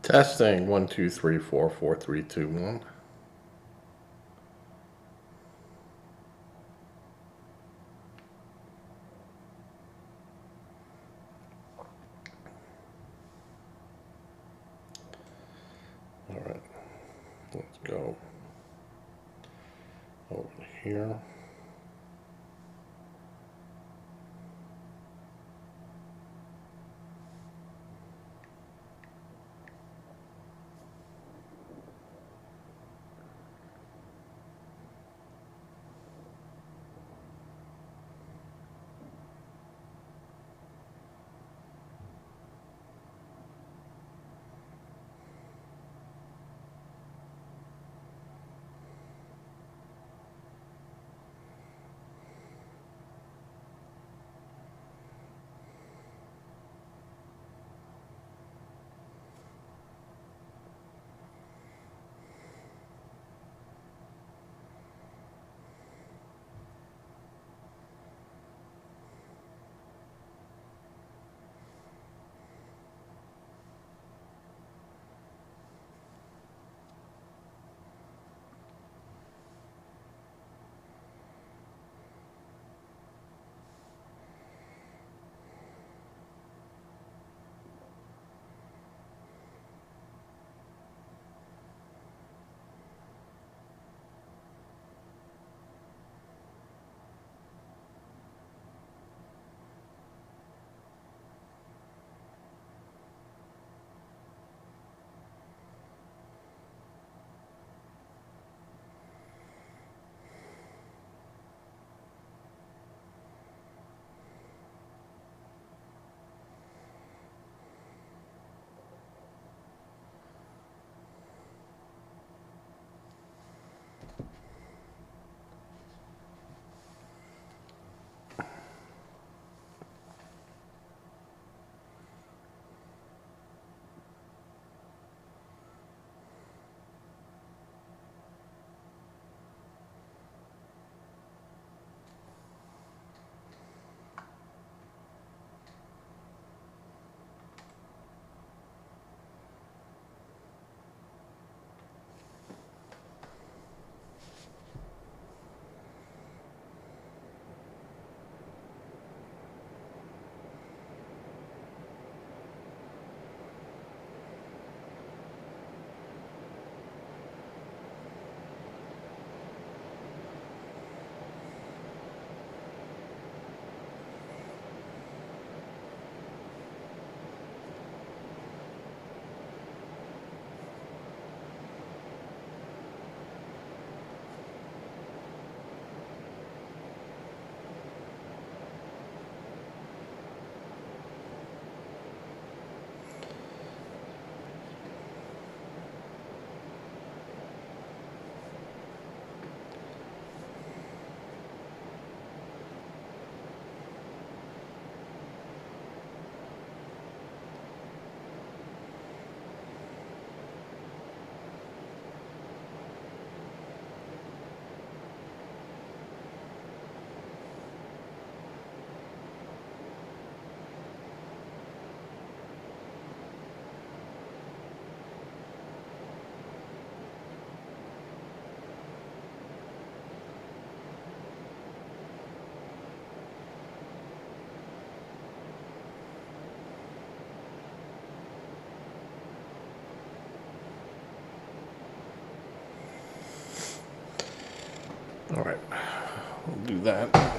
Testing 1 2 3 4 4 3 2 1. All right, let's go over here. All right, we'll do that.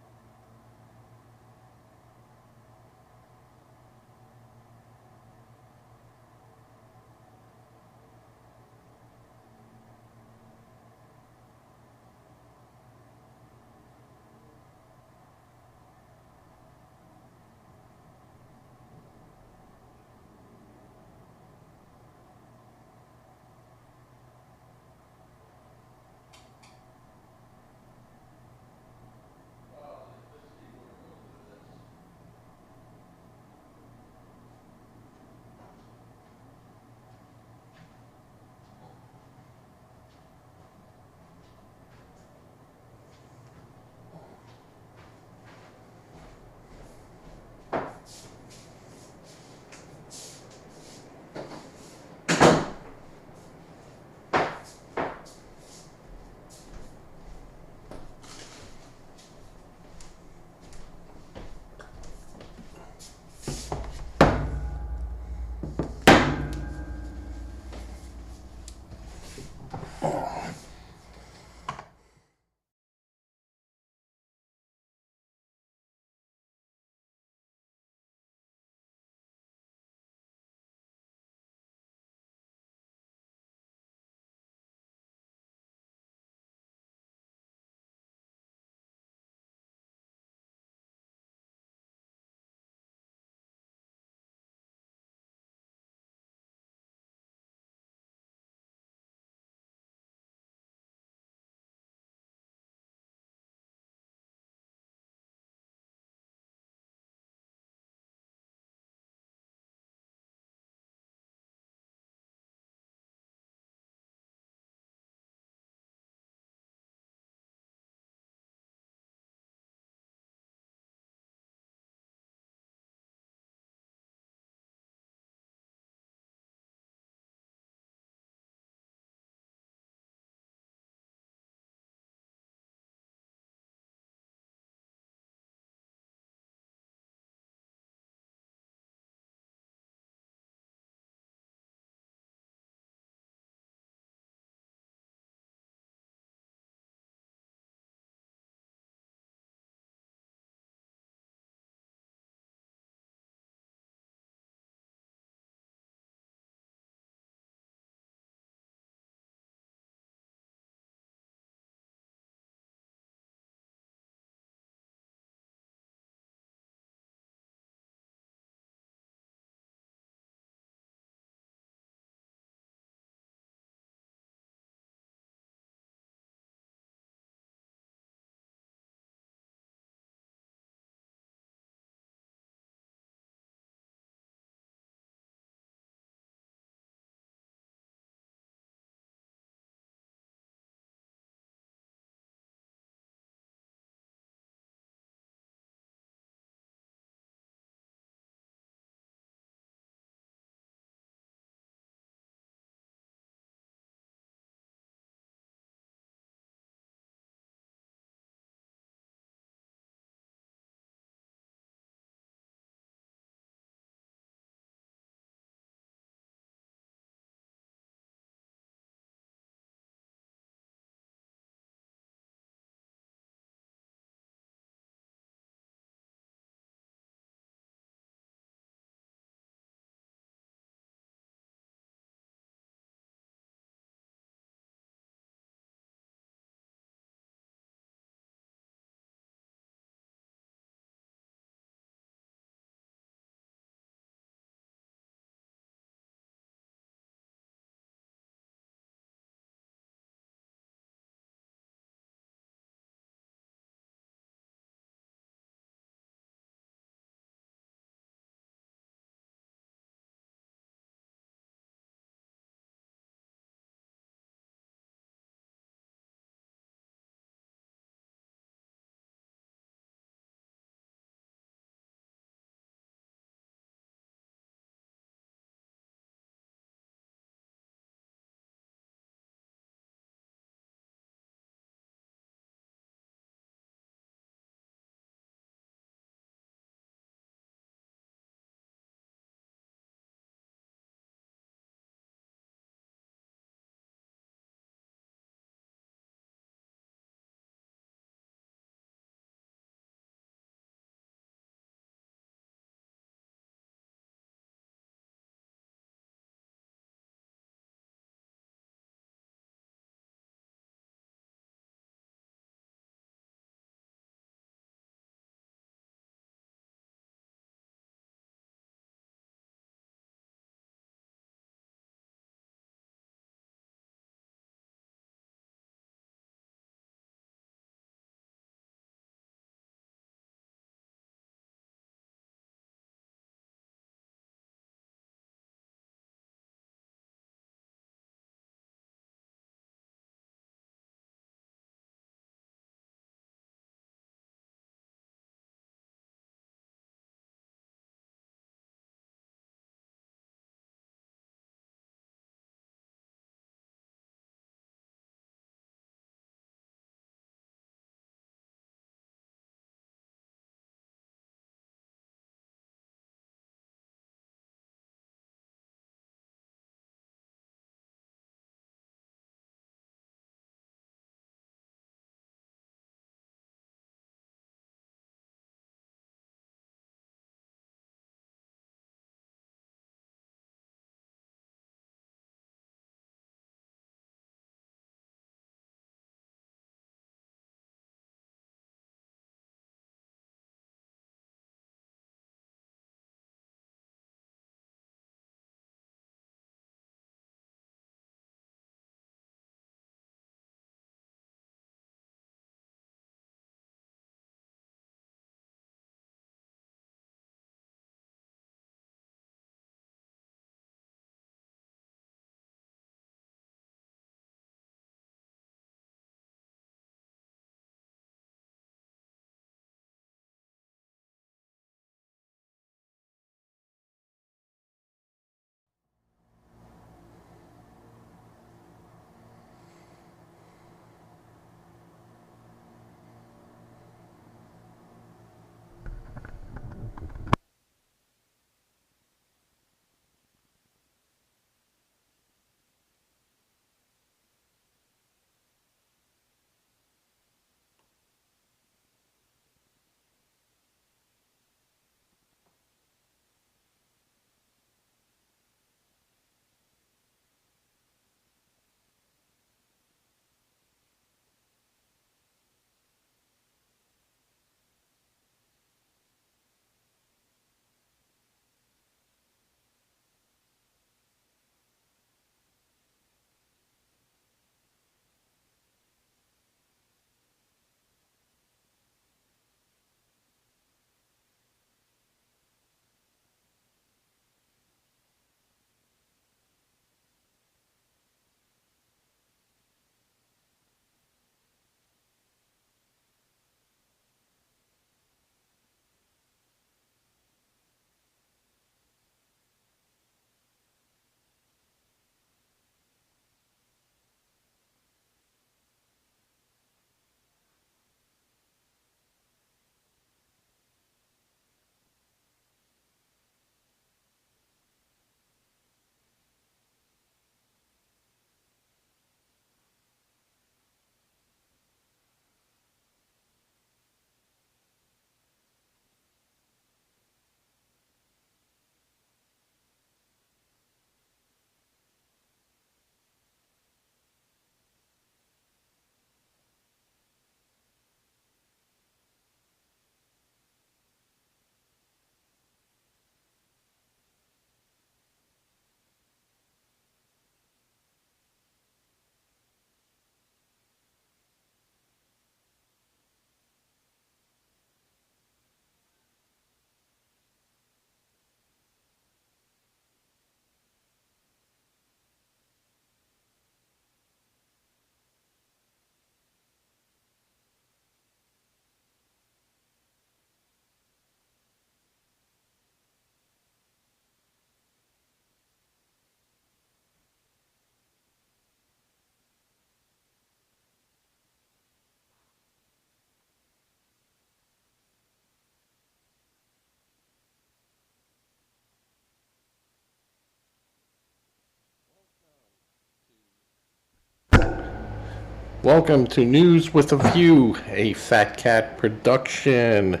Welcome to News with a View, a Fat Cat production.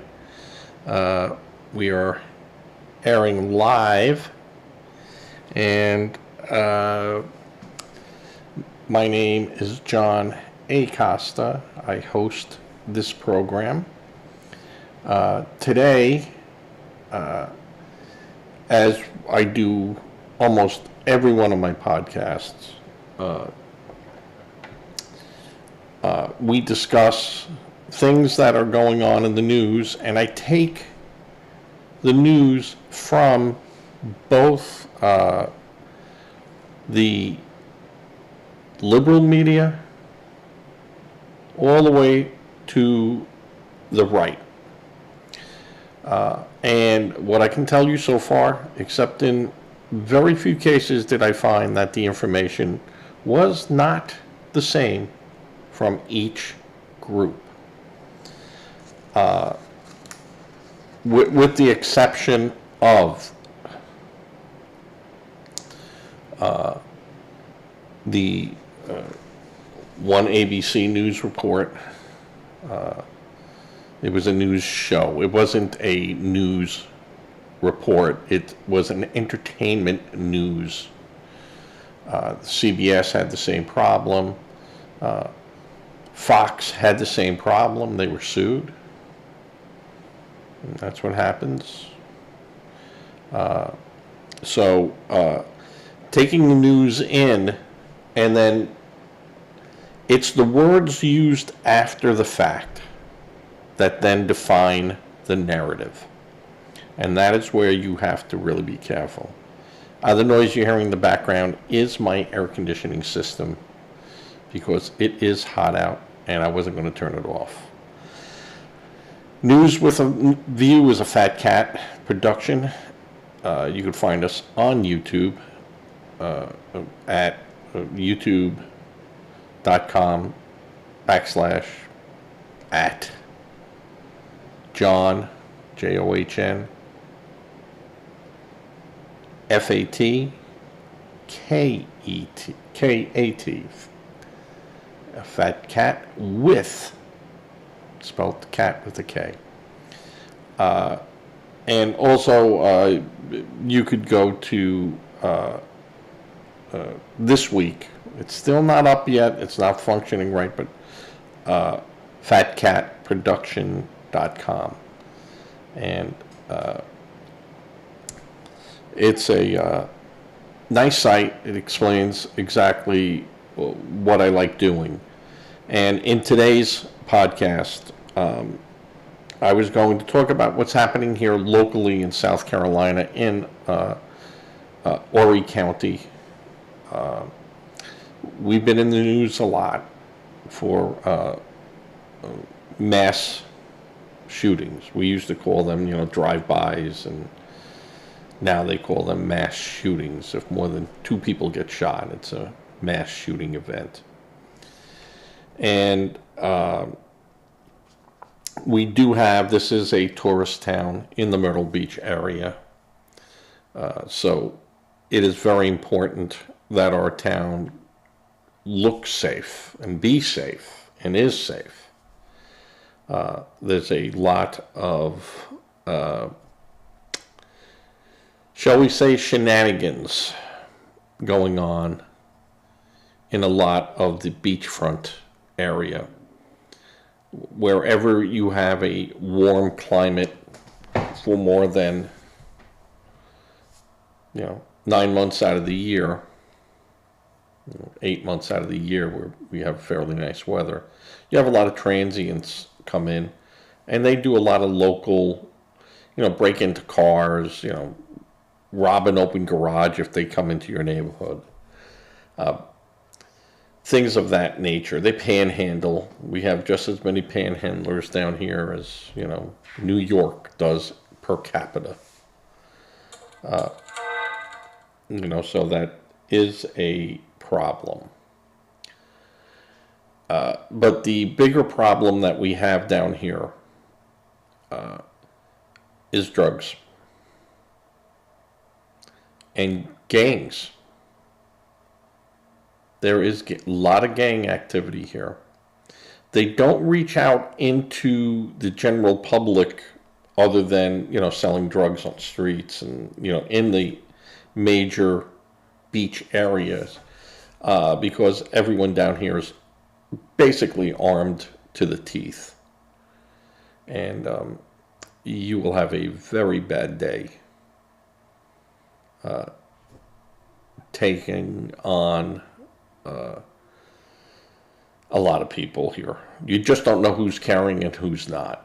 We are airing live, and my name is John Acosta. I host this program. Today, as I do almost every one of my podcasts, we discuss things that are going on in the news, and I take the news from both the liberal media all the way to the right. And what I can tell you so far, except in very few cases did I find that the information was not the same from each group. With the exception of the one ABC News report. It was a news show. It wasn't a news report. It was an entertainment news. CBS had the same problem. Fox had the same problem. They were sued. And that's what happens. Taking the news in, and then it's the words used after the fact that then define the narrative. And that is where you have to really be careful. The noise you're hearing in the background is my air conditioning system, because it is hot out and I wasn't going to turn it off. News with a View is a Fat Cat production. You can find us on YouTube at youtube.com/@ John, JOHN, FATKAT, a Fat Cat with, spelled cat with a K. And also, you could go to this week. It's still not up yet. It's not functioning right, but fatcatproduction.com. And it's a nice site. It explains exactly what I like doing. And in today's podcast, I was going to talk about what's happening here locally in South Carolina in Horry County. We've been in the news a lot for mass shootings. We used to call them, drive-bys, and now they call them mass shootings. If more than 2 people get shot, it's a mass shooting event. And we do have, this is a tourist town in the Myrtle Beach area. So it is very important that our town looks safe and be safe and is safe. There's a lot of, shall we say, shenanigans going on in a lot of the beachfront area. Wherever you have a warm climate for more than 9 months out of the year, 8 months out of the year where we have fairly nice weather, you have a lot of transients come in, and they do a lot of local, break into cars, rob an open garage if they come into your neighborhood. Things of that nature. They panhandle. We have just as many panhandlers down here as, New York does per capita. So that is a problem. But the bigger problem that we have down here is drugs and gangs. There is a lot of gang activity here. they don't reach out into the general public other than, selling drugs on streets and, in the major beach areas, because everyone down here is basically armed to the teeth. And you will have a very bad day taking on a lot of people here. You just don't know who's carrying and who's not.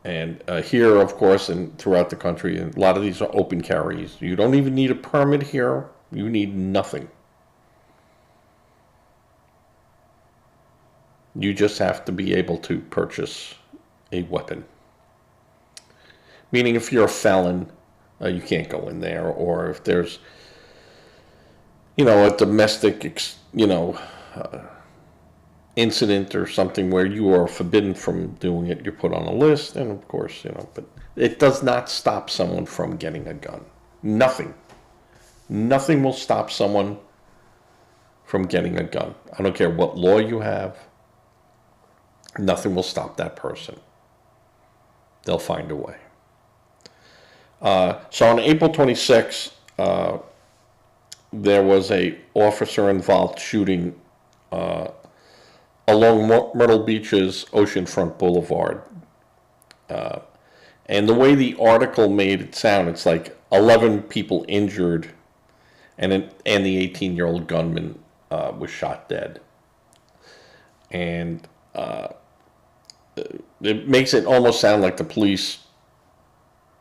And here, of course, and throughout the country, a lot of these are open carries. You don't even need a permit here. You need nothing. You just have to be able to purchase a weapon. Meaning if you're a felon, you can't go in there. Or if there's, a domestic, incident or something where you are forbidden from doing it, you're put on a list. And of course, but it does not stop someone from getting a gun. Nothing. Nothing will stop someone from getting a gun. I don't care what law you have. Nothing will stop that person. They'll find a way. So on April 26th, there was a officer-involved shooting along Myrtle Beach's Oceanfront Boulevard. And the way the article made it sound, it's like 11 people injured, and the 18-year-old gunman was shot dead. And it makes it almost sound like the police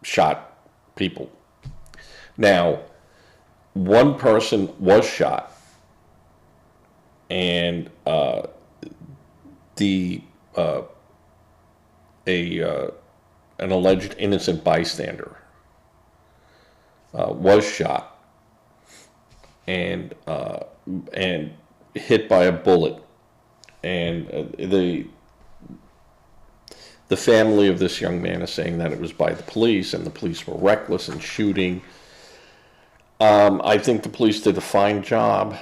shot people. Now, one person was shot, and an alleged innocent bystander was shot and hit by a bullet, and the family of this young man is saying that it was by the police, and the police were reckless in shooting. I think the police did a fine job,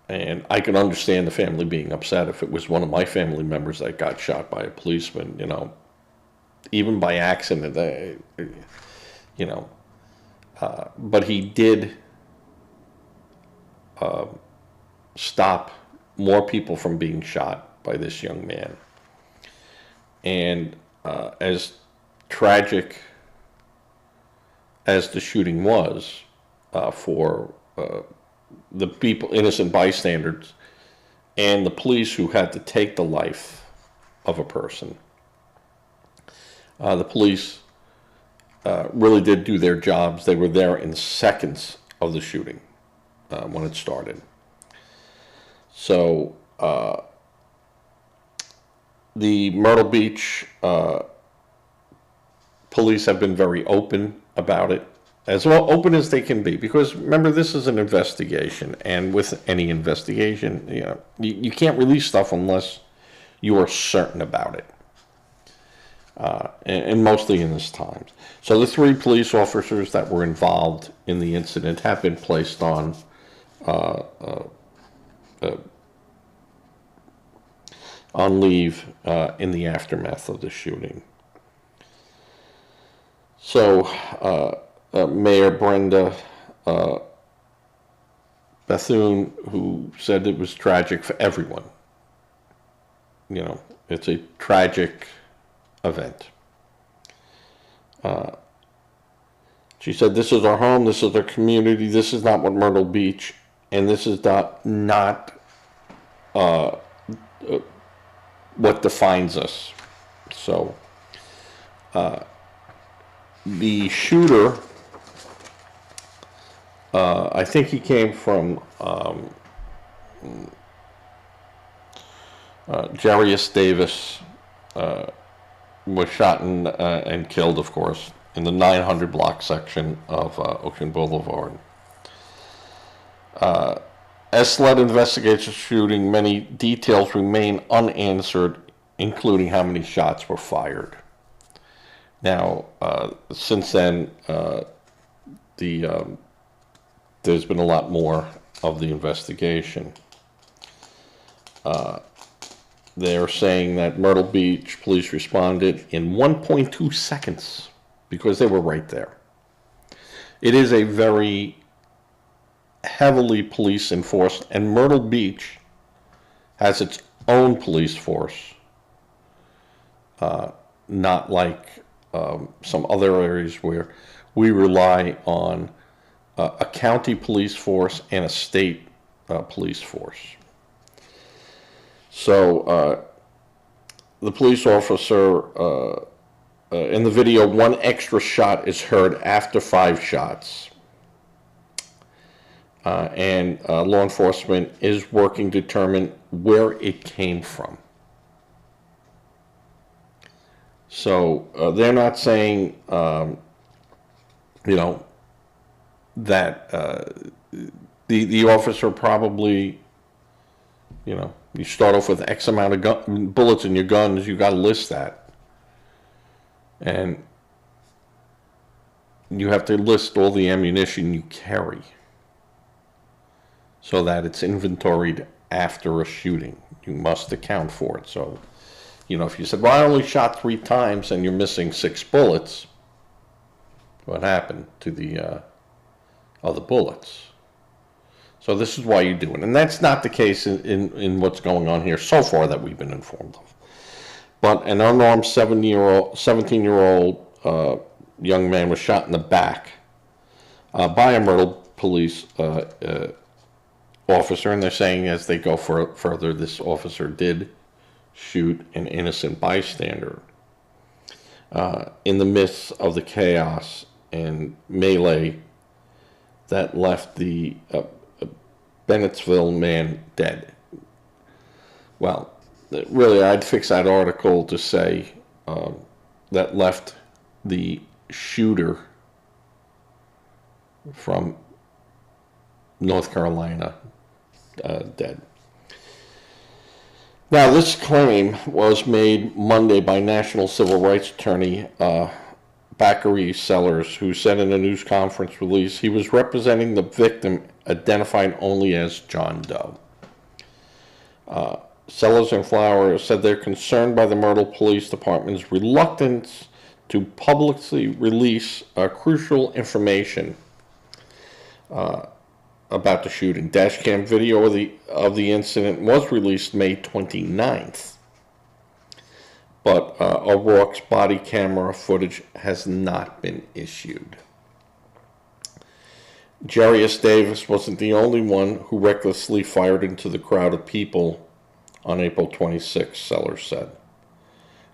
and I can understand the family being upset if it was one of my family members that got shot by a policeman, even by accident, but he did stop more people from being shot by this young man. And as tragic as the shooting was for the people, innocent bystanders, and the police who had to take the life of a person, the police really did do their jobs. They were there in seconds of the shooting when it started. So the Myrtle Beach police have been very open about it, as well open as they can be, because remember, this is an investigation, and with any investigation, you can't release stuff unless you are certain about it, and mostly in this times. So the 3 police officers that were involved in the incident have been placed on leave in the aftermath of the shooting. So Mayor Brenda Bethune, who said it was tragic for everyone. It's a tragic event. She said, "This is our home, this is our community, this is not what Myrtle Beach, and this is not what defines us." So the shooter, I think he came from Jarius Davis, was shot and killed, of course, in the 900 block section of Ocean Boulevard. As SLED investigates the shooting, many details remain unanswered, including how many shots were fired. Now, since then, there's been a lot more of the investigation. they're saying that Myrtle Beach police responded in 1.2 seconds because they were right there. It is a very heavily police enforced, and Myrtle Beach has its own police force, not like some other areas where we rely on a county police force and a state police force. So the police officer, in the video, one extra shot is heard after 5 shots. And law enforcement is working to determine where it came from. So they're not saying, that the officer probably, you start off with X amount of bullets in your guns, you got to list that. And you have to list all the ammunition you carry, so that it's inventoried after a shooting. You must account for it. So, if you said, well, I only shot 3 times and you're missing 6 bullets, what happened to the other bullets? So this is why you do it. And that's not the case in what's going on here so far that we've been informed of. But an unarmed 17-year-old young man was shot in the back by a Myrtle police officer, and they're saying as they go further, this officer did shoot an innocent bystander in the midst of the chaos and melee that left the Bennettsville man dead. Well, really, I'd fix that article to say that left the shooter from North Carolina dead. Now, this claim was made Monday by National Civil Rights Attorney Bakary Sellers, who said in a news conference release he was representing the victim, identified only as John Doe. Sellers and Flower said they're concerned by the Myrtle Police Department's reluctance to publicly release crucial information about the shooting. Dashcam video of the incident was released May 29th. But O'Rourke's body camera footage has not been issued. Jarius Davis wasn't the only one who recklessly fired into the crowd of people on April 26, Sellers said.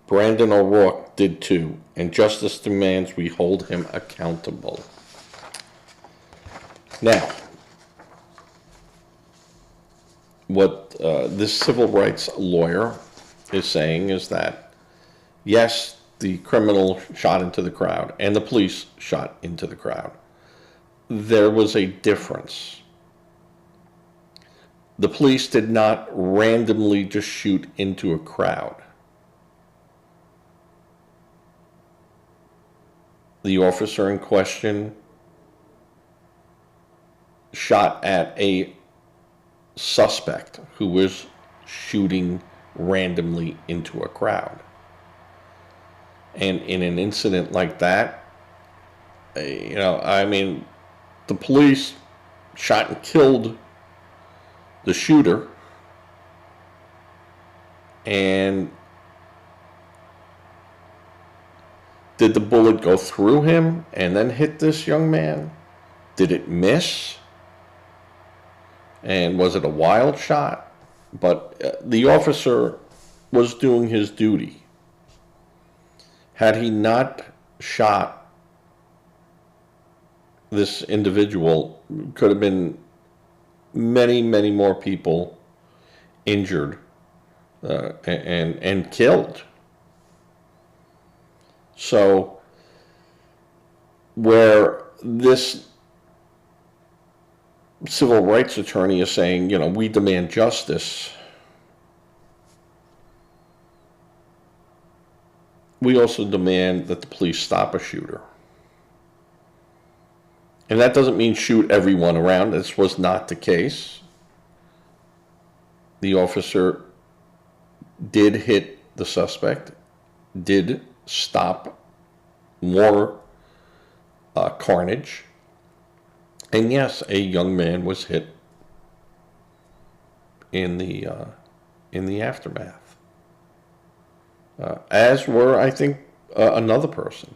Brandon O'Rourke did too, and justice demands we hold him accountable. Now, what this civil rights lawyer is saying is that yes, the criminal shot into the crowd and the police shot into the crowd. There was a difference. The police did not randomly just shoot into a crowd. The officer in question shot at a suspect who was shooting randomly into a crowd. And in an incident like that, the police shot and killed the shooter, and did the bullet go through him and then hit this young man? Did it miss? And was it a wild shot? But the officer was doing his duty. Had he not shot this individual, could have been many, many more people injured and killed. So, where this civil rights attorney is saying, we demand justice, we also demand that the police stop a shooter. And that doesn't mean shoot everyone around. This was not the case. The officer did hit the suspect, did stop more carnage, and yes, a young man was hit in the aftermath, as were, I think, another person.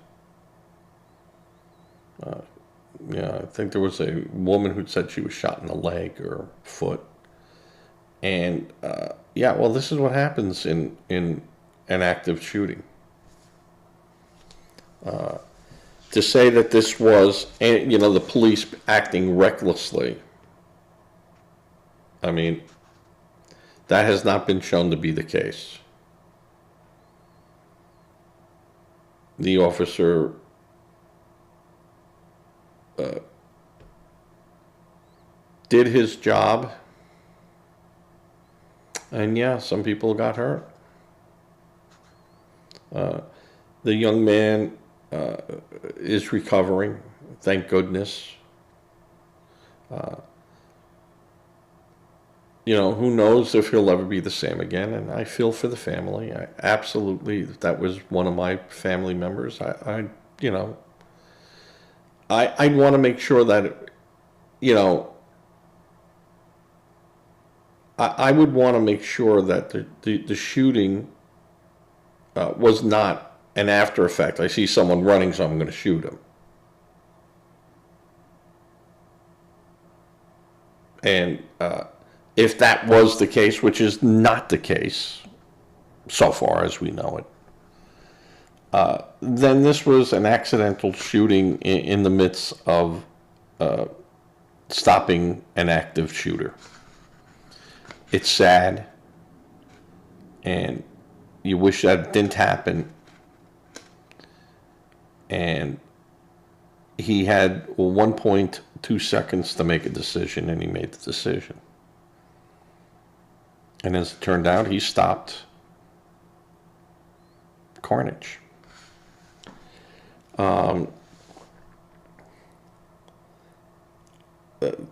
Yeah, I think there was a woman who said she was shot in the leg or foot. And yeah, well, this is what happens in an active shooting. To say that this was, the police acting recklessly, I mean, that has not been shown to be the case. The officer did his job, and yeah, some people got hurt. The young man is recovering, thank goodness. Who knows if he'll ever be the same again, and I feel for the family. Absolutely, that was one of my family members. I'd want to make sure that, I would want to make sure that the shooting was not an after effect. I see someone running, so I'm going to shoot him. And if that was the case, which is not the case so far as we know it, then this was an accidental shooting in the midst of stopping an active shooter. It's sad, and you wish that didn't happen. And he had 1.2 seconds to make a decision, and he made the decision. And as it turned out, he stopped carnage.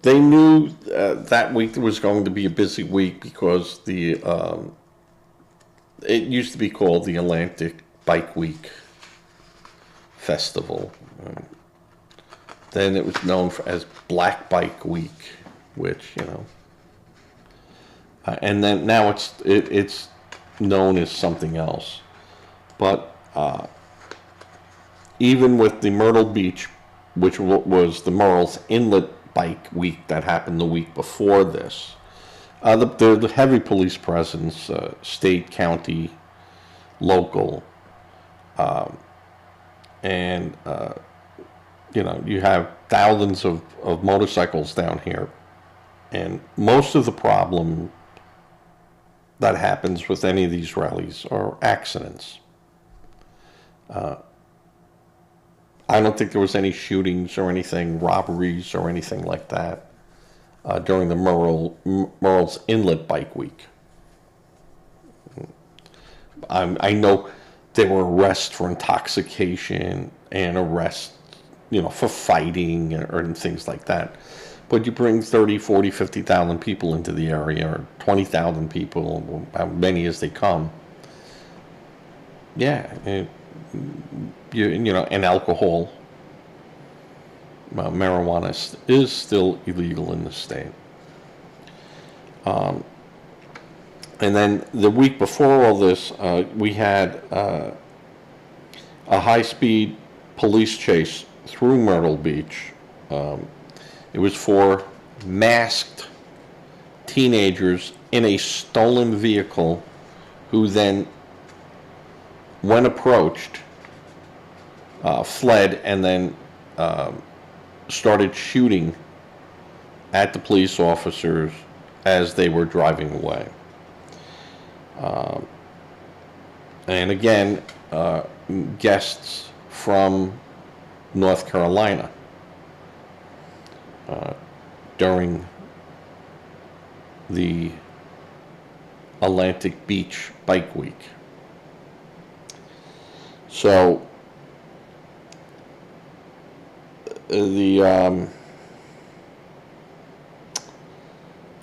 They knew that week was going to be a busy week because it used to be called the Atlantic Bike Week Festival. Then it was known as Black Bike Week, which, and then now it's known as something else. But even with the Myrtle Beach, which was the Myrtle's Inlet Bike Week that happened the week before this, the heavy police presence, state, county, local, and you have thousands of motorcycles down here, and most of the problem that happens with any of these rallies are accidents. I don't think there was any shootings or anything, robberies or anything like that during the Myrtle's Inlet Bike Week. I know there were arrests for intoxication and arrests, for fighting and things like that. But you bring 30, 40, 50,000 people into the area, or 20,000 people, how many as they come. Yeah, and alcohol, marijuana is still illegal in the state. And then the week before all this, we had a high-speed police chase through Myrtle Beach. It was for masked teenagers in a stolen vehicle who then, when approached, fled and then started shooting at the police officers as they were driving away. And again, guests from North Carolina during the Atlantic Beach Bike Week. So the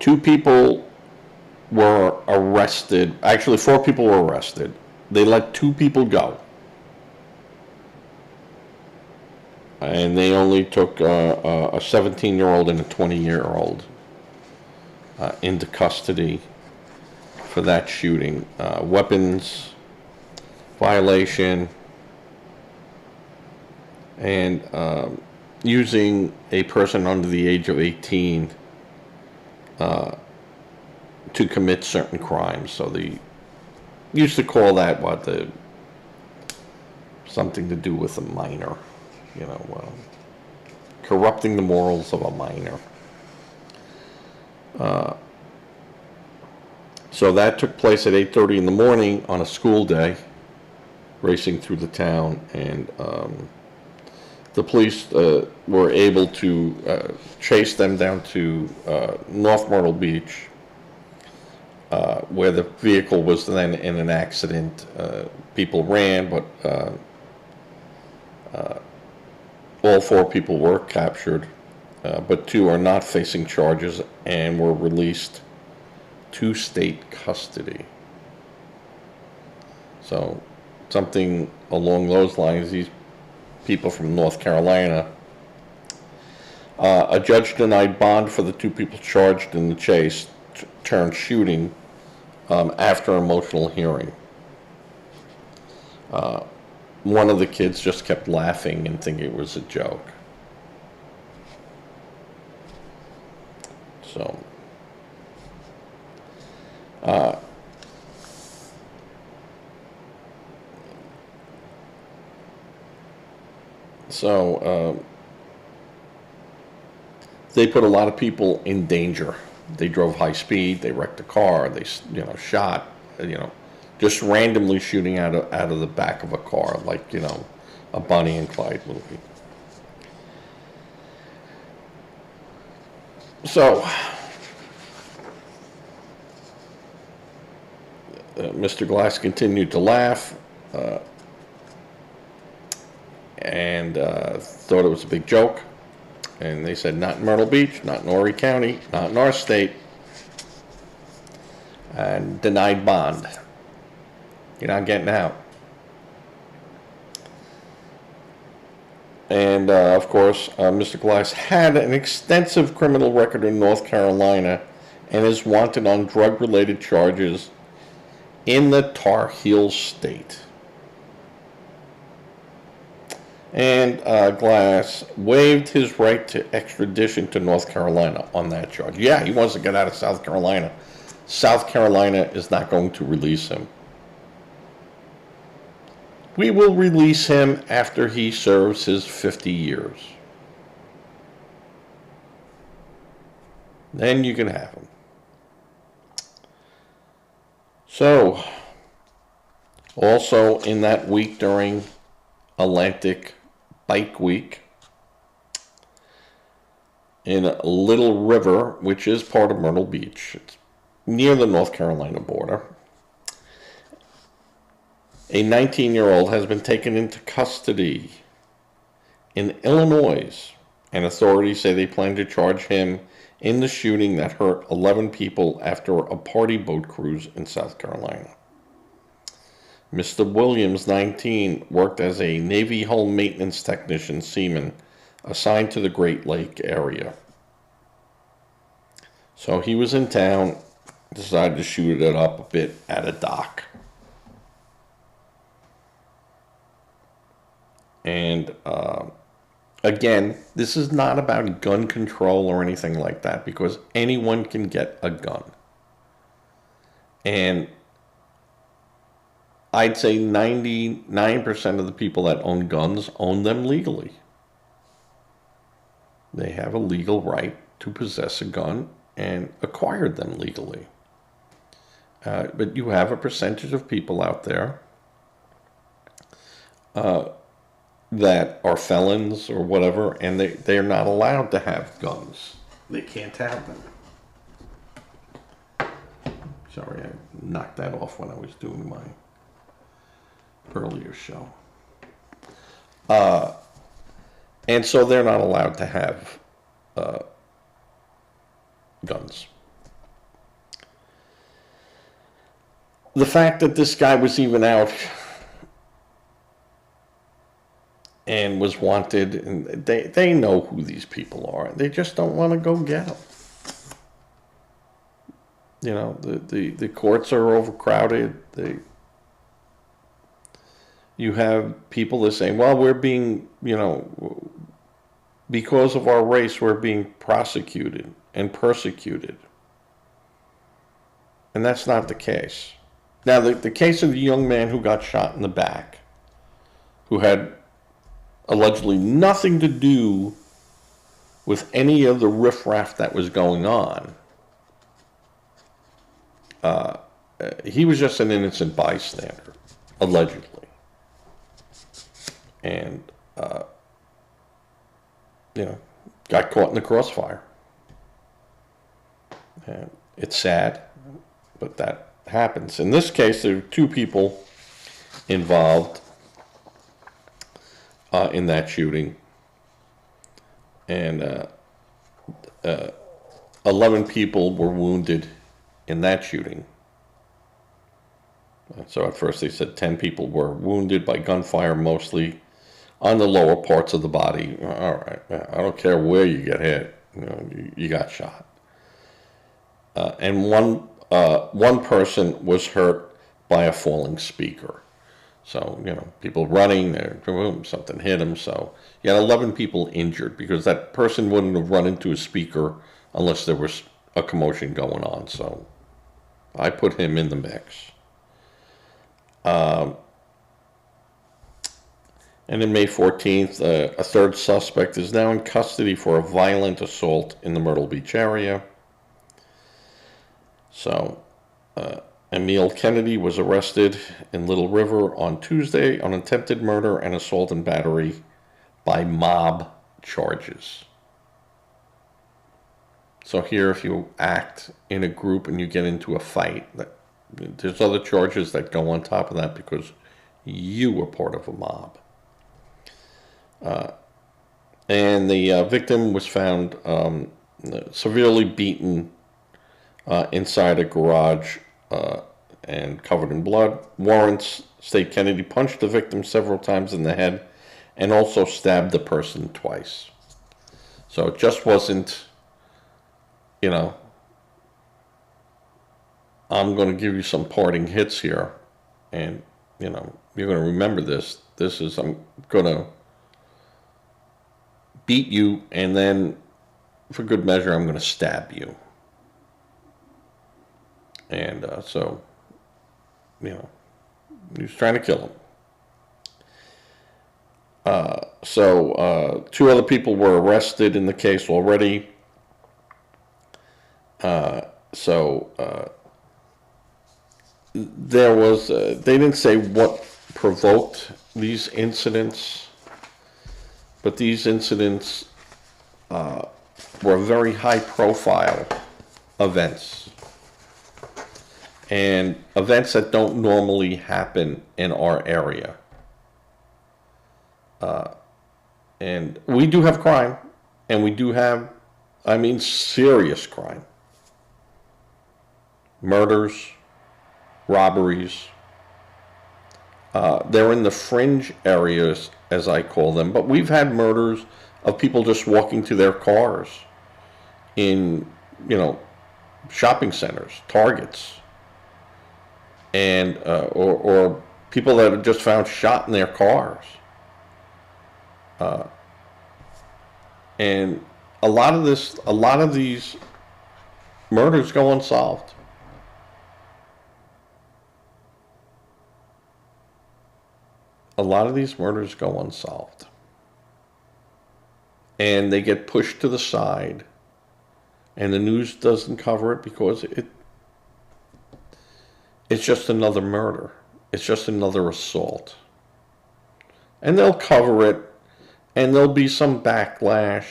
two people were arrested. Actually, 4 people were arrested. They let 2 people go. And they only took a 17-year-old and a 20-year-old into custody for that shooting. Weapons violation and using a person under the age of 18 to commit certain crimes. So they used to call that something to do with a minor, corrupting the morals of a minor. So that took place at 8:30 in the morning on a school day, racing through the town, and the police were able to chase them down to North Myrtle Beach, where the vehicle was then in an accident. People ran, but all 4 people were captured, but 2 are not facing charges and were released to state custody. So something along those lines, these people from North Carolina, a judge denied bond for the 2 people charged in the chase turned shooting after emotional hearing. One of the kids just kept laughing and thinking it was a joke. So they put a lot of people in danger. They drove high speed, they wrecked a car, they shot, just randomly shooting out of the back of a car, like, a Bonnie and Clyde movie. So Mr. Glass continued to laugh and thought it was a big joke. And they said, not in Myrtle Beach, not in Horry County, not in our state. And denied bond. You're not getting out. And, of course, Mr. Glass had an extensive criminal record in North Carolina and is wanted on drug-related charges in the Tar Heel state. And Glass waived his right to extradition to North Carolina on that charge. Yeah, he wants to get out of South Carolina. South Carolina is not going to release him. We will release him after he serves his 50 years. Then you can have him. So, also in that week during Atlantic Bike Week, in Little River, which is part of Myrtle Beach, it's near the North Carolina border, a 19-year-old has been taken into custody in Illinois, and authorities say they plan to charge him in the shooting that hurt 11 people after a party boat cruise in South Carolina. Mr. Williams, 19, worked as a Navy hull maintenance technician seaman assigned to the Great Lake area. So he was in town, decided to shoot it up a bit at a dock. And again, this is not about gun control or anything like that, because anyone can get a gun. And I'd say 99% of the people that own guns own them legally. They have a legal right to possess a gun and acquired them legally. But you have a percentage of people out there that are felons or whatever, and they are not allowed to have guns. They can't have them. Sorry, I knocked that off when I was doing my earlier show. And so they're not allowed to have guns. the fact that this guy was even out and was wanted, and they know who these people are. They just don't want to go get them. You know, the courts are overcrowded. You have people that say, well, we're being, you know, because of our race, we're being prosecuted and persecuted. And that's not the case. Now, the case of the young man who got shot in the back, who had allegedly nothing to do with any of the riffraff that was going on, he was just an innocent bystander, allegedly. And, you know, got caught in the crossfire. And it's sad, but that happens. In this case, there are two people involved in that shooting. And 11 people were wounded in that shooting. So at first they said 10 people were wounded by gunfire, mostly on the lower parts of the body. All right, I don't care where you get hit, you know, you got shot. And one person was hurt by a falling speaker. So, you know, people running, boom, something hit him. So you had 11 people injured because that person wouldn't have run into a speaker unless there was a commotion going on. So I put him in the mix. And then May 14th, a third suspect is now in custody for a violent assault in the Myrtle Beach area. So, Emil Kennedy was arrested in Little River on Tuesday on attempted murder and assault and battery by mob charges. So here, if you act in a group and you get into a fight, there's other charges that go on top of that because you were part of a mob. And the victim was found severely beaten inside a garage and covered in blood. Warrants state Kennedy punched the victim several times in the head and also stabbed the person twice. So it just wasn't, you know, I'm going to give you some parting hits here, and, you know, you're going to remember this. This is, I'm going to beat you, and then, for good measure, I'm going to stab you. And so, you know, he was trying to kill him. So two other people were arrested in the case already. There was, they didn't say what provoked these incidents, but these incidents were very high profile events. And events that don't normally happen in our area. And we do have crime, and we do have, I mean, serious crime. Murders, robberies. They're in the fringe areas, as I call them, but we've had murders of people just walking to their cars in, you know, shopping centers, Targets, and or people that are just found shot in their cars. And a lot of these murders go unsolved. A lot of these murders go unsolved. And they get pushed to the side, and the news doesn't cover it because it's just another murder. It's just another assault. And they'll cover it, and there'll be some backlash.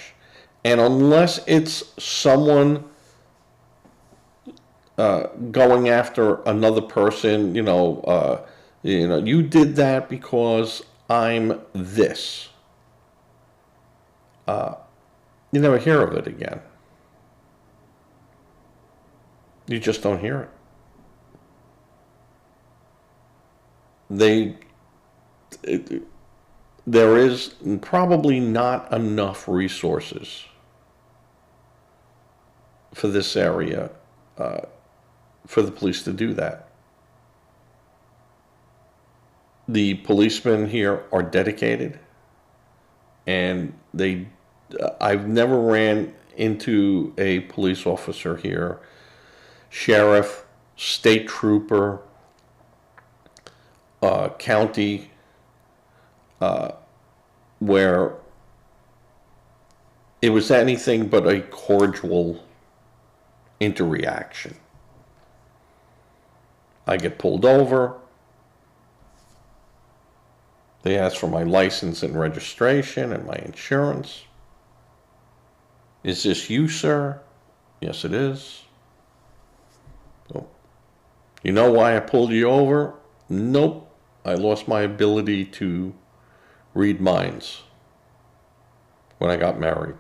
And unless it's someone going after another person, you did that because I'm this. You never hear of it again. You just don't hear it. they, there is probably not enough resources for this area for the police to do that. The policemen here are dedicated, and I've never ran into a police officer here, sheriff, state trooper, county, where it was anything but a cordial interaction. I get pulled over. They ask for my license and registration and my insurance. Is this you, sir? Yes, it is. Oh. You know why I pulled you over? Nope. I lost my ability to read minds when I got married.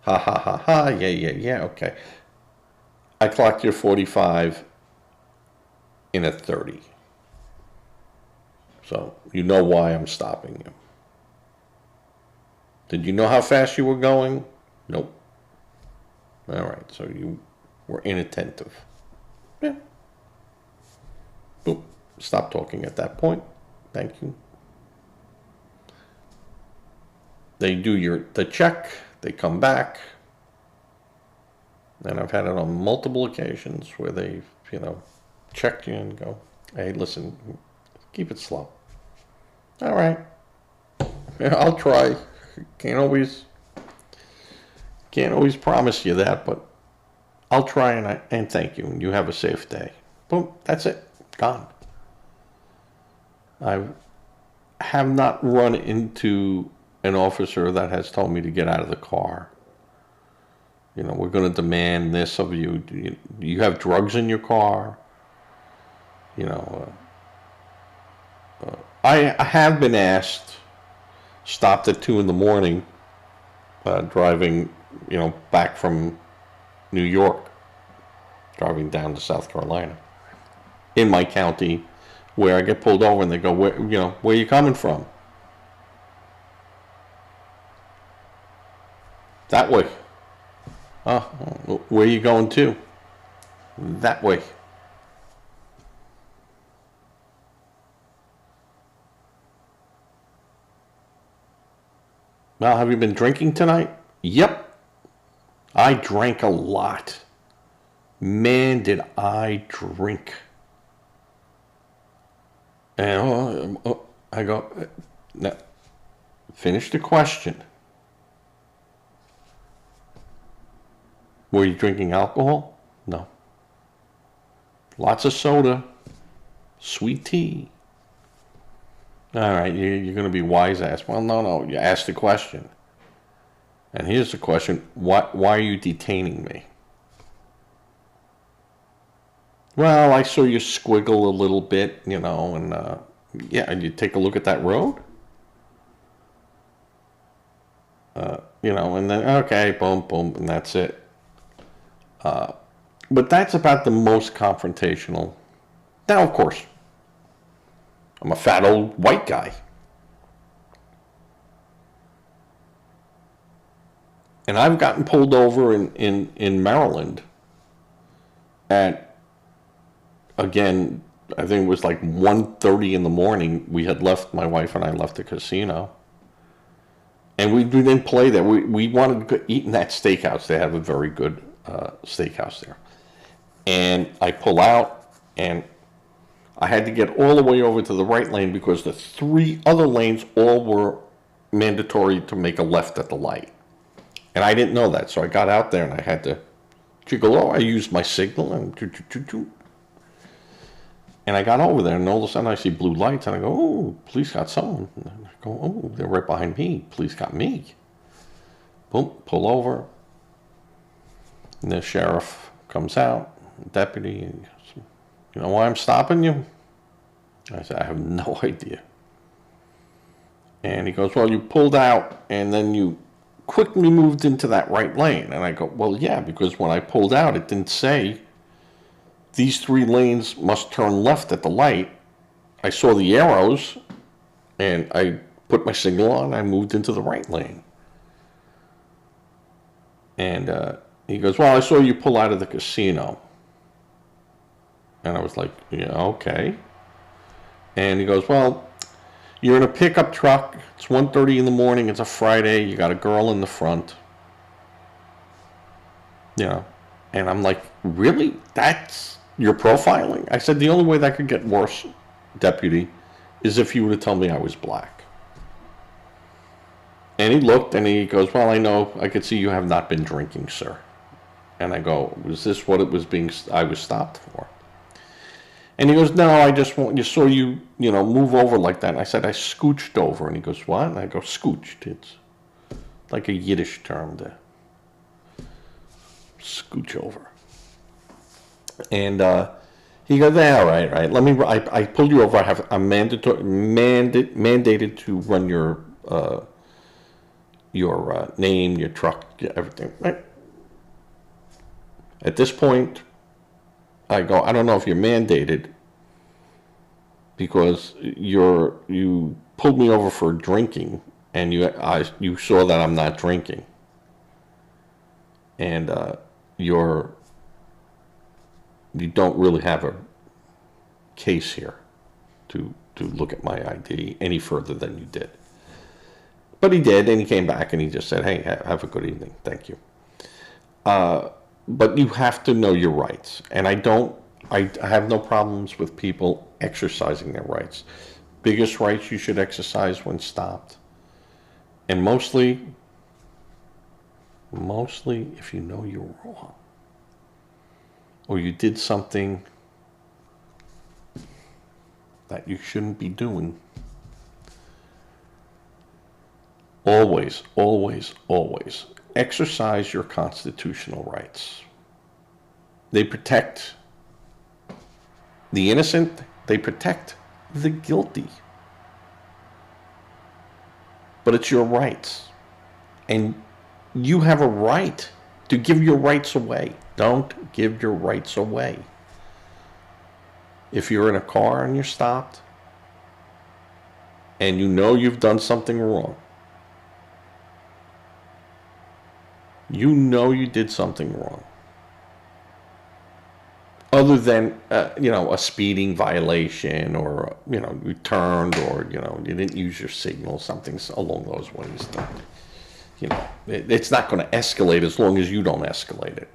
Ha ha ha ha. Yeah. Okay. I clocked your 45 in a 30. So you know why I'm stopping you. Did you know how fast you were going? Nope. All right, so you were inattentive. Yeah. Boop. Stop talking at that point. Thank you. They do the check. They come back. And I've had it on multiple occasions where they've, checked you and go, hey, listen, keep it slow. All right. Yeah, I'll try. Can't always promise you that, but I'll try, and thank you. And you have a safe day. Boom. That's it. Gone. I have not run into an officer that has told me to get out of the car. We're going to demand this of you. Do you have drugs in your car? I have been asked, stopped at 2 a.m, driving, back from New York, driving down to South Carolina, in my county, where I get pulled over and they go, where are you coming from? That way. Oh, where are you going to? That way. Well, have you been drinking tonight? Yep. I drank a lot. Man, did I drink. And I go, now, finish the question. Were you drinking alcohol? No. Lots of soda. Sweet tea. All right, you're going to be wise ass. Well, no. You asked the question. And here's the question. Why are you detaining me? Well, I saw you squiggle a little bit, and and you take a look at that road? And then, okay, boom, and that's it. But that's about the most confrontational. Now, of course, I'm a fat old white guy. And I've gotten pulled over in Maryland at, again, I think it was like 1:30 in the morning. We had left, my wife and I left the casino. And we didn't play there. We wanted to eat in that steakhouse. They have a very good steakhouse there. And I pull out, and I had to get all the way over to the right lane because the 3 other lanes all were mandatory to make a left at the light. And I didn't know that, so I got out there and I had to jiggle. I used my signal and I got over there, and all of a sudden I see blue lights, and I go, oh, police got someone. And I go, oh, they're right behind me. Police got me. Boom, pull over. And the sheriff comes out, deputy, and goes, you know why I'm stopping you? I said, I have no idea. And he goes, well, you pulled out, and then you quickly moved into that right lane. And I go, well, yeah, because when I pulled out, it didn't say these 3 lanes must turn left at the light. I saw the arrows, and I put my signal on. I moved into the right lane. And he goes, well, I saw you pull out of the casino. And I was like, yeah, okay. And he goes, well, you're in a pickup truck. It's 1:30 in the morning. It's a Friday. You got a girl in the front. You know. And I'm like, really? That's your profiling? I said, the only way that could get worse, deputy, is if you were to tell me I was black. And he looked and he goes, well, I could see you have not been drinking, sir. And I go, was this what it was I was stopped for? And he goes, no, I just saw you, move over like that. And I said, I scooched over. And he goes, what? And I go, scooched. It's like a Yiddish term to scooch over. And he goes, yeah, right. I pulled you over. I'm mandated to run your name, your truck, everything. Right? At this point, I go, I don't know if you're mandated because you pulled me over for drinking, and you saw that I'm not drinking, and you don't really have a case here to look at my ID any further than you did. But he did, and he came back and he just said, hey, have a good evening, thank you. But you have to know your rights, and I have no problems with people exercising their rights. Biggest rights you should exercise when stopped. And mostly if you know you're wrong, or you did something that you shouldn't be doing. Always exercise your constitutional rights. They protect the innocent, they protect the guilty. But it's your rights. And you have a right to give your rights away. Don't give your rights away. If you're in a car and you're stopped, and you know you've done something wrong, you know you did something wrong, other than a speeding violation, or you turned, or you didn't use your signal, something along those ways. It's not going to escalate as long as you don't escalate it.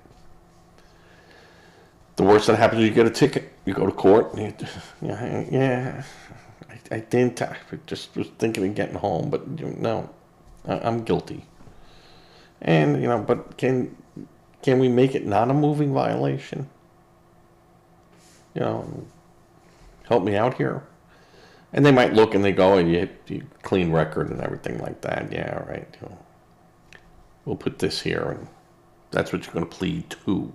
The worst that happens is you get a ticket, you go to court, and I didn't. I just was thinking of getting home, but no, I'm guilty. And but can we make it not a moving violation? Help me out here. And they might look and they go, and you clean record and everything like that. Yeah, all right. We'll put this here, and that's what you're going to plead to.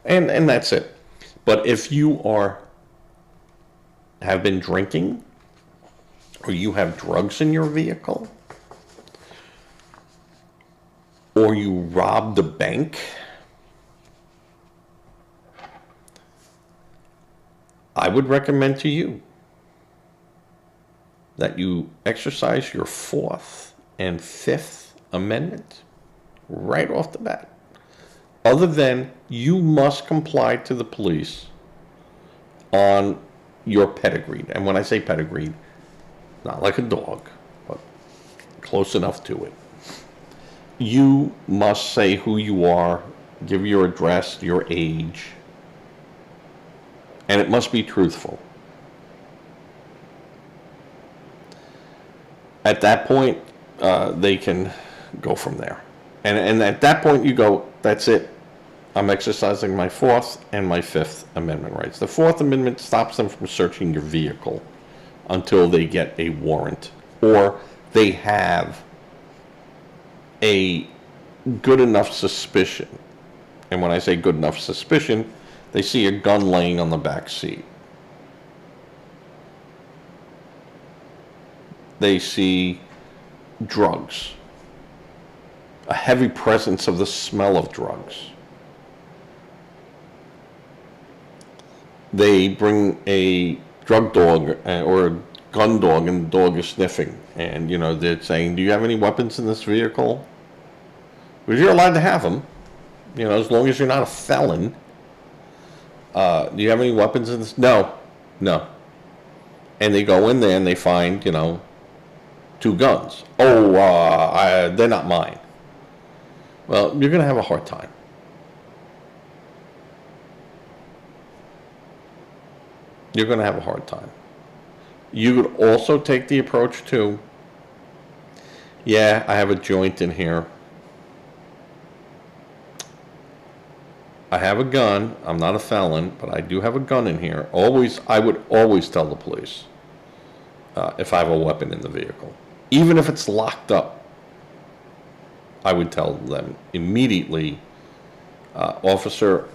And that's it. But if you have been drinking, or you have drugs in your vehicle, or you robbed a bank, I would recommend to you that you exercise your Fourth and Fifth Amendment right off the bat. Other than you must comply to the police on your pedigree. And when I say pedigree, not like a dog, but close enough to it. You must say who you are, give your address, your age, and it must be truthful. At that point, they can go from there. And at that point, you go, that's it. I'm exercising my Fourth and my Fifth Amendment rights. The Fourth Amendment stops them from searching your vehicle until they get a warrant, or they have a good enough suspicion. And when I say good enough suspicion, they see a gun laying on the back seat. They see drugs, a heavy presence of the smell of drugs. They bring a drug dog or a gun dog and the dog is sniffing. And, they're saying, do you have any weapons in this vehicle? Because you're allowed to have them, as long as you're not a felon. Do you have any weapons in this? No. And they go in there and they find, 2 guns. Oh, they're not mine. Well, you're going to have a hard time. You're going to have a hard time. You could also take the approach to, yeah, I have a joint in here. I have a gun. I'm not a felon, but I do have a gun in here. I would always tell the police if I have a weapon in the vehicle. Even if it's locked up, I would tell them immediately, officer,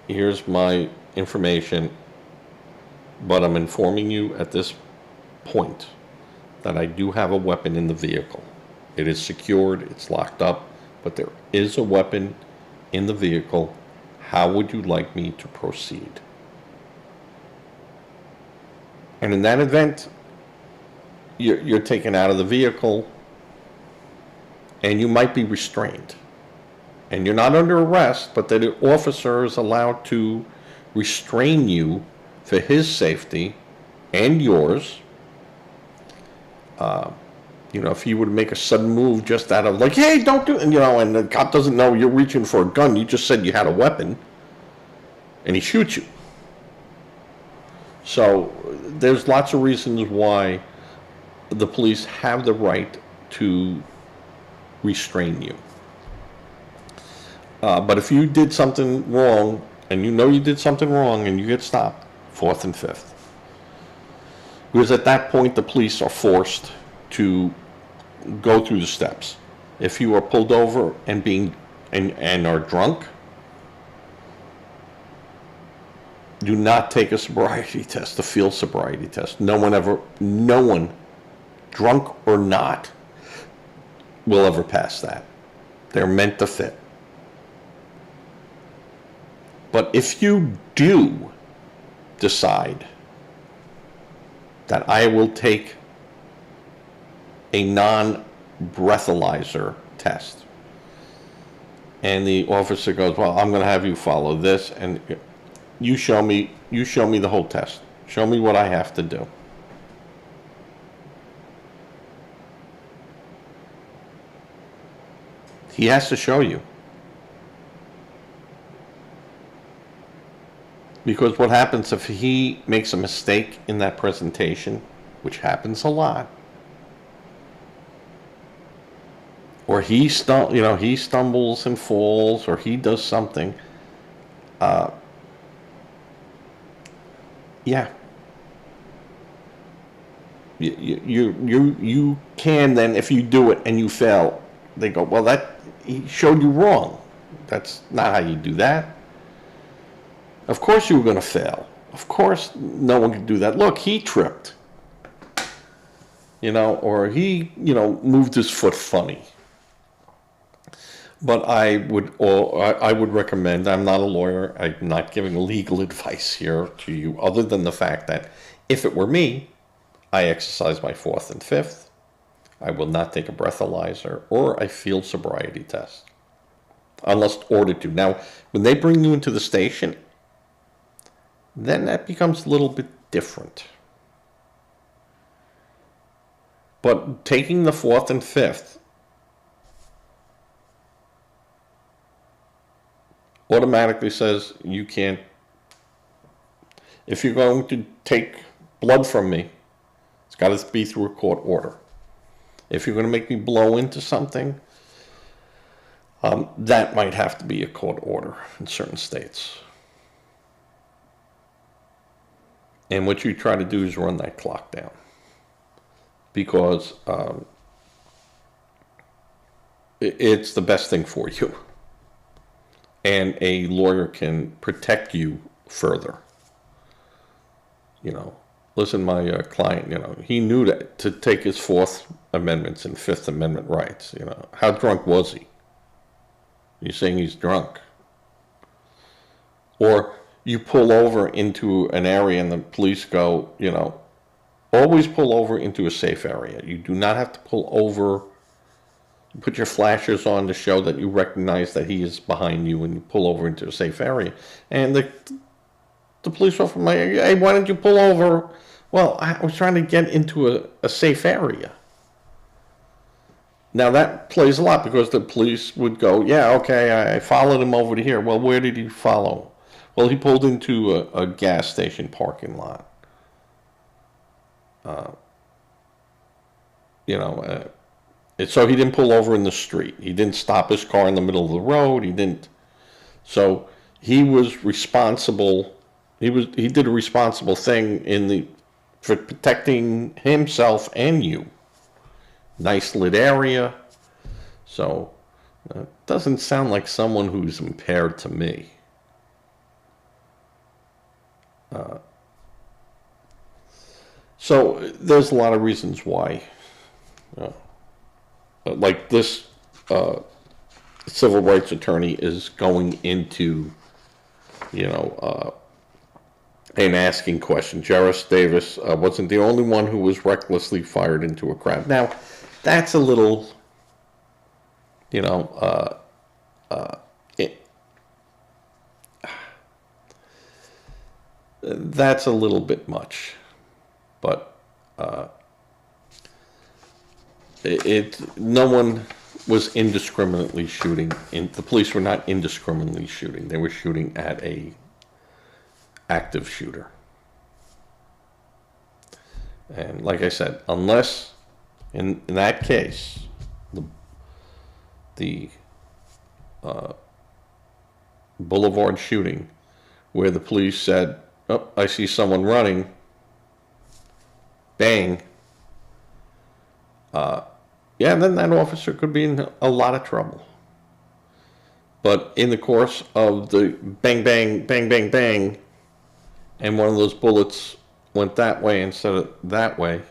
here's my information, but I'm informing you at this point that I do have a weapon in the vehicle. It is secured, it's locked up, but there is a weapon in the vehicle. How would you like me to proceed? And in that event, you're taken out of the vehicle and you might be restrained. And you're not under arrest, but the officer is allowed to restrain you for his safety and yours. If he would make a sudden move just out of like, hey, don't do it, and the cop doesn't know you're reaching for a gun, you just said you had a weapon, and he shoots you. So there's lots of reasons why the police have the right to restrain you. But if you did something wrong, and you did something wrong, and you get stopped, 4th and 5th. Because at that point, the police are forced to go through the steps. If you are pulled over and are drunk, do not take a sobriety test, a field sobriety test. No one, drunk or not, will ever pass that. They're meant to fit. But if you do decide that I will take a non-breathalyzer test, and the officer goes, well, I'm going to have you follow this, and you show me the whole test. Show me what I have to do. He has to show you. Because what happens if he makes a mistake in that presentation, which happens a lot, or he stumbles and falls, or he does something, yeah, you can then, if you do it and you fail, they go, well, that he showed you wrong. That's not how you do that. Of course you were going to fail. Of course no one can do that. Look, he tripped. Or he, moved his foot funny. But I would recommend, I'm not a lawyer, I'm not giving legal advice here to you, other than the fact that if it were me, I exercise my 4th and 5th. I will not take a breathalyzer or a field sobriety test, unless ordered to. Now, when they bring you into the station, then that becomes a little bit different. But taking the 4th and 5th automatically says you can't. If you're going to take blood from me, it's got to be through a court order. If you're going to make me blow into something, that might have to be a court order in certain states. And what you try to do is run that clock down. Because it's the best thing for you. And a lawyer can protect you further. Listen, my client, he knew that to take his 4th Amendments and 5th Amendment rights. How drunk was he? You're saying he's drunk. Or you pull over into an area and the police go, you know, always pull over into a safe area. You do not have to pull over, put your flashers on to show that you recognize that he is behind you when you pull over into a safe area. And the police officer might, hey, why didn't you pull over? Well, I was trying to get into a safe area. Now that plays a lot because the police would go, yeah, okay, I followed him over to here. Well, where did he follow? Well, he pulled into a gas station parking lot. You know, so he didn't pull over in the street. He didn't stop his car in the middle of the road. He didn't. So he was responsible. He did a responsible thing for protecting himself and you. Nice lit area. So it doesn't sound like someone who's impaired to me. So there's a lot of reasons why. Like this civil rights attorney is going into, you know, and asking questions. Jarvis Davis wasn't the only one who was recklessly fired into a crowd. Now, that's a little, you know, that's a little bit much. But no one was indiscriminately shooting. The police were not indiscriminately shooting. They were shooting at a active shooter. And like I said, unless in that case, the Boulevard shooting, where the police said, "Oh, I see someone running," bang. Yeah, then that officer could be in a lot of trouble. But in the course of the bang, bang, bang, bang, bang, and one of those bullets went that way instead of that way,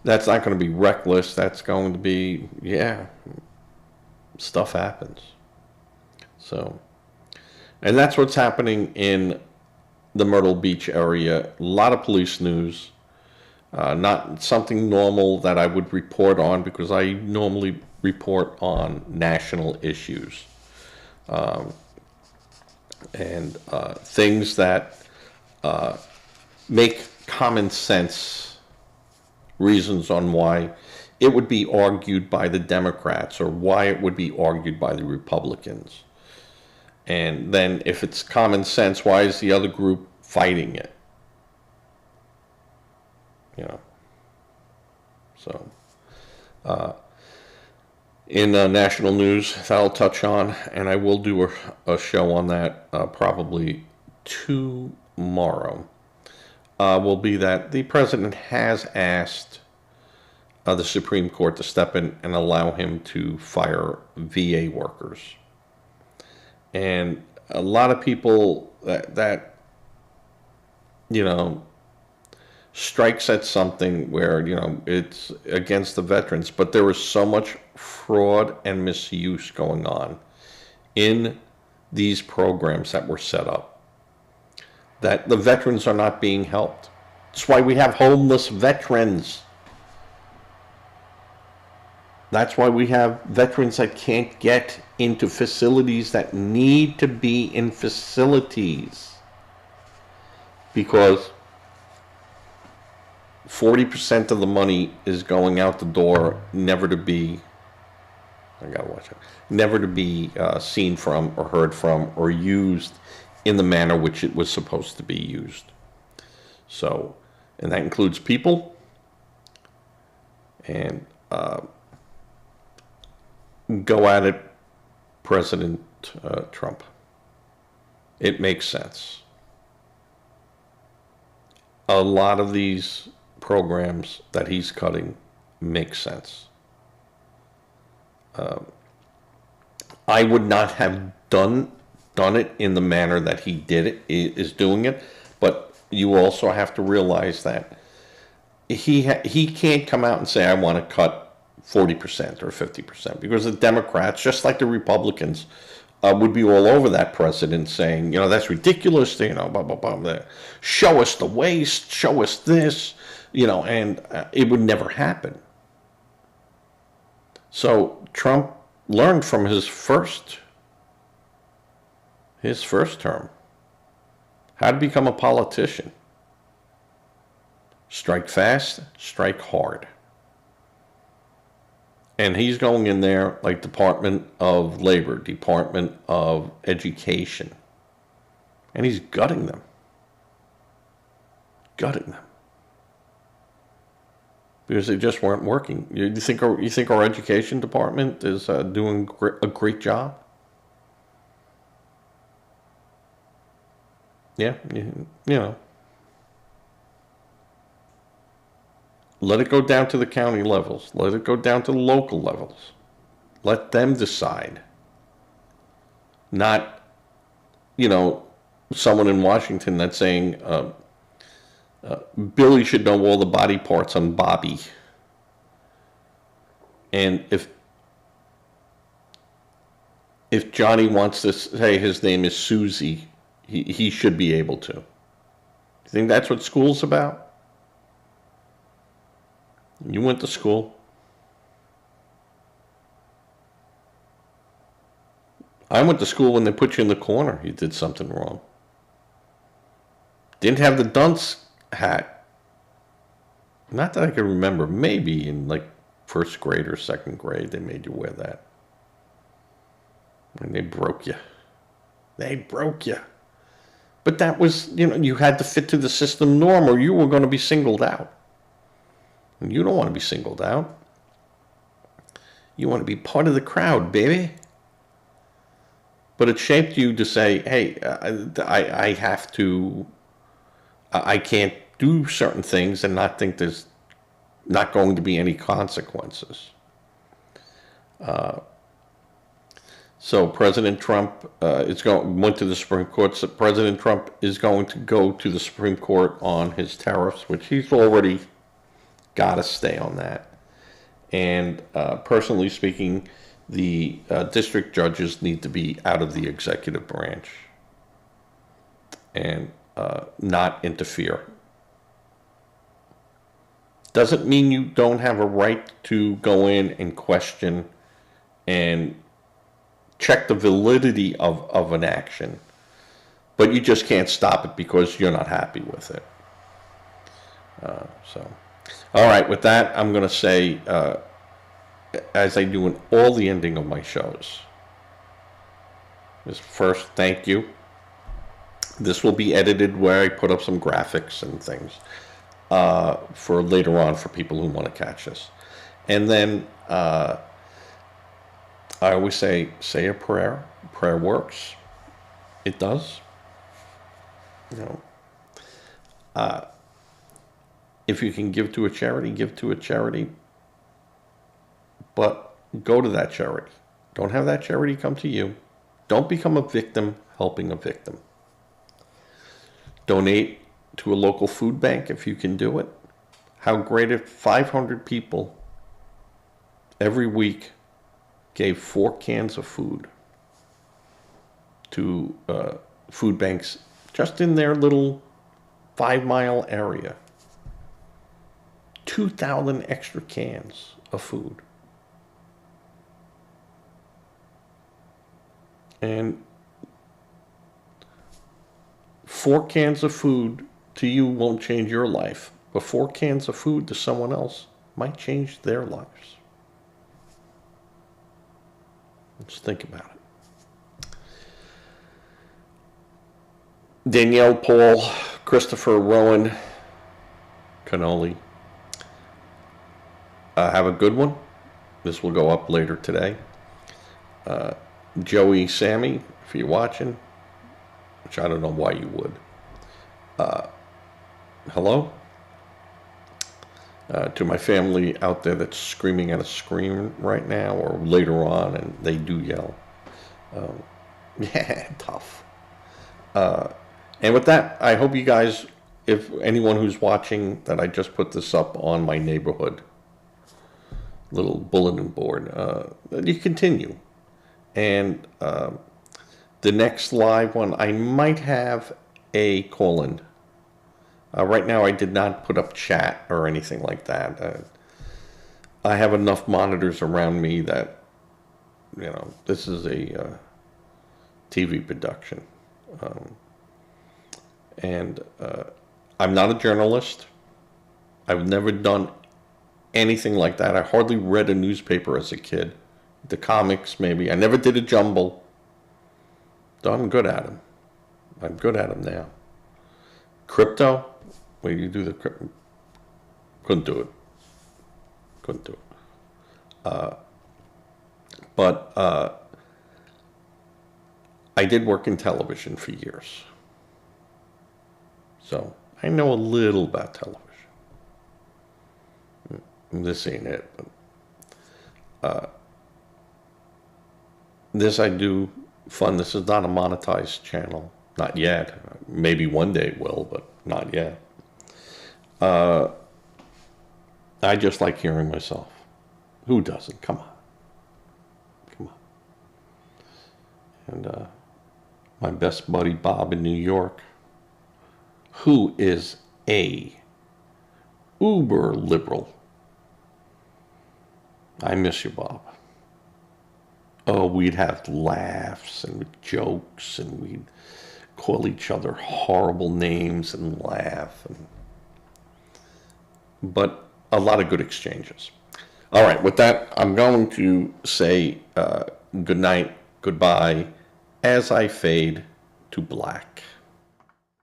that's not going to be reckless. That's going to be, yeah, stuff happens. So, and that's what's happening in the Myrtle Beach area. A lot of police news. Not something normal that I would report on because I normally report on national issues. And things that make common sense reasons on why it would be argued by the Democrats or why it would be argued by the Republicans. And then if it's common sense, why is the other group fighting it? You know, so in national news that I'll touch on, and I will do a show on that probably tomorrow, will be that the president has asked the Supreme Court to step in and allow him to fire VA workers. And a lot of people that you know, strikes at something where, you know, it's against the veterans, but there was so much fraud and misuse going on in these programs that were set up that the veterans are not being helped. That's why we have homeless veterans. That's why we have veterans that can't get into facilities that need to be in facilities, because 40% of the money is going out the door, never to be, I gotta watch it, never to be seen from or heard from or used in the manner which it was supposed to be used. So, and that includes people and go at it, President Trump. It makes sense. A lot of these programs that he's cutting make sense. I would not have done it in the manner that he did it, is doing it, but you also have to realize that he can't come out and say, I want to cut 40% or 50%, because the Democrats, just like the Republicans, would be all over that president saying, that's ridiculous, blah, blah, blah, blah. Show us the waste, show us this, and it would never happen. So Trump learned from his first term how to become a politician. Strike fast, strike hard. And he's going in there like Department of Labor, Department of Education. And he's gutting them. Gutting them. Because they just weren't working. You think our education department is doing a great job? Yeah, Let it go down to the county levels. Let it go down to the local levels. Let them decide. Not, someone in Washington that's saying Billy should know all the body parts on Bobby. And if Johnny wants to say his name is Susie, he should be able to. You think that's what school's about? You went to school. I went to school when they put you in the corner. You did something wrong. Didn't have the dunce hat. Not that I can remember. Maybe in like first grade or second grade they made you wear that. And they broke you. They broke you. But that was, you had to fit to the system norm or you were going to be singled out. And you don't want to be singled out. You want to be part of the crowd, baby. But it shaped you to say, hey, I have to, I can't do certain things and not think there's not going to be any consequences. So President Trump went to the Supreme Court. So President Trump is going to go to the Supreme Court on his tariffs, which he's already got to stay on that. And personally speaking, the district judges need to be out of the executive branch and not interfere. Doesn't mean you don't have a right to go in and question and check the validity of an action, but you just can't stop it because you're not happy with it. All right, with that, I'm going to say, as I do in all the ending of my shows, is first, thank you. This will be edited where I put up some graphics and things for later on for people who want to catch this. And then I always say a prayer. Prayer works. It does. If you can give to a charity, give to a charity. But go to that charity. Don't have that charity come to you. Don't become a victim helping a victim. Donate to a local food bank if you can do it. How great if 500 people every week gave 4 cans of food to food banks just in their little 5-mile area. 2,000 extra cans of food. And 4 cans of food to you won't change your life, but 4 cans of food to someone else might change their lives. Let's think about it. Danielle, Paul, Christopher, Rowan, Cannoli. Have a good one. This will go up later today. Joey, Sammy, if you're watching, which I don't know why you would. Hello. To my family out there that's screaming at a scream right now or later on, and they do yell. Yeah, tough. And with that, I hope you guys, if anyone who's watching, that I just put this up on my neighborhood little bulletin board, you continue. And The next live one, I might have a call-in. Right now, I did not put up chat or anything like that. I have enough monitors around me that, this is a TV production. And I'm not a journalist. I've never done anything like that. I hardly read a newspaper as a kid. The comics, maybe. I never did a jumble. Though I'm good at them. I'm good at them now. Crypto? Where you do the crypto? Couldn't do it. Couldn't do it. But I did work in television for years. So I know a little about television. This ain't it. But, this I do fun. This is not a monetized channel. Not yet. Maybe one day it will, but not yet. I just like hearing myself. Who doesn't? Come on. Come on. And my best buddy Bob in New York, who is a uber liberal. I miss you, Bob. Oh, we'd have laughs and jokes, and we'd call each other horrible names and laugh. But a lot of good exchanges. All right, with that, I'm going to say good night, goodbye, as I fade to black.